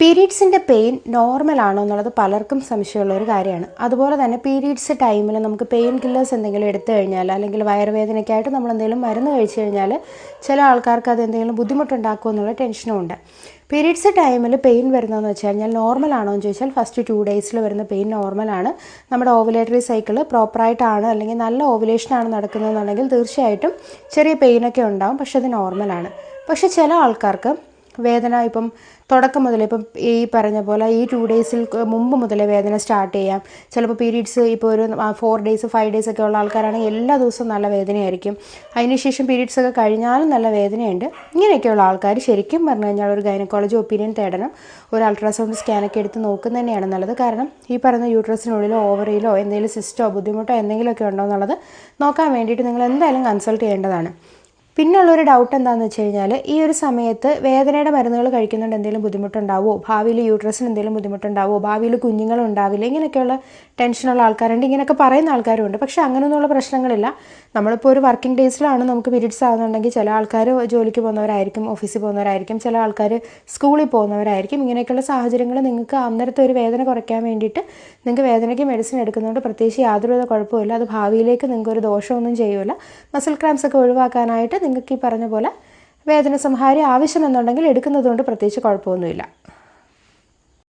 പീരീഡ്സിൻ്റെ pain normal ആണോ എന്നുള്ളത് പലർക്കും സംശയമുള്ള ഒരു കാര്യമാണ്. അതുപോലെ തന്നെ പീരീഡ്സ് ടൈമിൽ നമുക്ക് പെയിൻ കില്ലേഴ്സ് എന്തെങ്കിലും എടുത്തു കഴിഞ്ഞാൽ അല്ലെങ്കിൽ വയറുവേദനയ്ക്കായിട്ട് നമ്മൾ എന്തെങ്കിലും മരുന്ന് കഴിച്ചു കഴിഞ്ഞാൽ ചില ആൾക്കാർക്ക് അത് എന്തെങ്കിലും ബുദ്ധിമുട്ടുണ്ടാക്കുമോ എന്നുള്ള ടെൻഷനും ഉണ്ട്. പീരീഡ്സ് ടൈമിൽ പെയിൻ വരുന്നതെന്ന് വെച്ച് കഴിഞ്ഞാൽ നോർമൽ ആണോ എന്ന് ചോദിച്ചാൽ ഫസ്റ്റ് 2 ഡേയ്സിൽ വരുന്ന പെയിൻ നോർമലാണ്. നമ്മുടെ ഓവുലേറ്ററി സൈക്കിൾ പ്രോപ്പറായിട്ടാണ് അല്ലെങ്കിൽ നല്ല ഓവുലേഷനാണ് നടക്കുന്നതെന്നുണ്ടെങ്കിൽ തീർച്ചയായിട്ടും ചെറിയ പെയിനൊക്കെ ഉണ്ടാവും, പക്ഷെ അത് നോർമലാണ്. പക്ഷെ ചില ആൾക്കാർക്ക് വേദന ഇപ്പം തുടക്കം മുതലേ ഇപ്പം ഈ പറഞ്ഞ പോലെ ഈ 2 ഡേയ്സിൽ മുമ്പ് മുതലേ വേദന സ്റ്റാർട്ട് ചെയ്യാം. ചിലപ്പോൾ പീരീഡ്സ് ഇപ്പോൾ ഒരു 4 ഡേയ്സ് 5 ഡേയ്സ് ഒക്കെ ഉള്ള ആൾക്കാരാണെങ്കിൽ എല്ലാ ദിവസവും നല്ല വേദനയായിരിക്കും. അതിനുശേഷം പീരീഡ്സ് ഒക്കെ കഴിഞ്ഞാലും നല്ല വേദനയുണ്ട്. ഇങ്ങനെയൊക്കെയുള്ള ആൾക്കാർ ശരിക്കും പറഞ്ഞു കഴിഞ്ഞാൽ ഒരു ഗൈനക്കോളജി ഒപ്പീനിയൻ തേടണം. ഒരു അൾട്രാസൗണ്ട് സ്കാനൊക്കെ എടുത്ത് നോക്കുന്നത് തന്നെയാണ് നല്ലത്. കാരണം ഈ പറയുന്ന യൂട്രസിനുള്ളിലോ ഓവറിയിലോ എന്തെങ്കിലും സിസ്റ്റോ ബുദ്ധിമുട്ടോ എന്തെങ്കിലുമൊക്കെ ഉണ്ടോ എന്നുള്ളത് നോക്കാൻ വേണ്ടിയിട്ട് നിങ്ങൾ എന്തായാലും കൺസൾട്ട് ചെയ്യേണ്ടതാണ്. പിന്നുള്ളൊരു ഡൗട്ട് എന്താണെന്ന് വെച്ച് കഴിഞ്ഞാൽ ഈ ഒരു സമയത്ത് വേദനയുടെ മരുന്നുകൾ കഴിക്കുന്നുണ്ട് എന്തെങ്കിലും ബുദ്ധിമുട്ടുണ്ടാവുമോ, ഭാവിയിൽ യൂട്രസിന് എന്തെങ്കിലും ബുദ്ധിമുട്ടുണ്ടാവുമോ, ഭാവിയിൽ കുഞ്ഞുങ്ങളുണ്ടാവില്ല, ഇങ്ങനെയൊക്കെയുള്ള ടെൻഷനുള്ള ആൾക്കാരുണ്ട്. ഇങ്ങനെയൊക്കെ പറയുന്ന ആൾക്കാരുണ്ട്. പക്ഷേ അങ്ങനെയൊന്നുള്ള പ്രശ്നങ്ങളില്ല. നമ്മളിപ്പോൾ ഒരു വർക്കിംഗ് ഡേയ്സിലാണ് നമുക്ക് പീരീഡ്സ് ആകുന്നുണ്ടെങ്കിൽ ചില ആൾക്കാർ ജോലിക്ക് പോകുന്നവരായിരിക്കും, ഓഫീസിൽ പോകുന്നവരായിരിക്കും, ചില ആൾക്കാർ സ്കൂളിൽ പോകുന്നവരായിരിക്കും. ഇങ്ങനെയൊക്കെയുള്ള സാഹചര്യങ്ങൾ നിങ്ങൾക്ക് അന്നേരത്തെ ഒരു വേദന കുറയ്ക്കാൻ വേണ്ടിയിട്ട് നിങ്ങൾക്ക് വേദനയ്ക്ക് മെഡിസിൻ എടുക്കുന്നതുകൊണ്ട് പ്രത്യേകിച്ച് യാതൊരുവിധ കുഴപ്പമില്ല. അത് ഭാവിയിലേക്ക് നിങ്ങൾക്ക് ഒരു ദോഷമൊന്നും ചെയ്യില്ല. മസിൽ ക്രാംസ് ഒക്കെ ഒഴിവാക്കാനായിട്ട് നിങ്ങൾക്ക് ഈ പറഞ്ഞ പോലെ വേദന സംഹാരി ആവശ്യമെന്നുണ്ടെങ്കിൽ എടുക്കുന്നതുകൊണ്ട് പ്രത്യേകിച്ച് കുഴപ്പമൊന്നുമില്ല.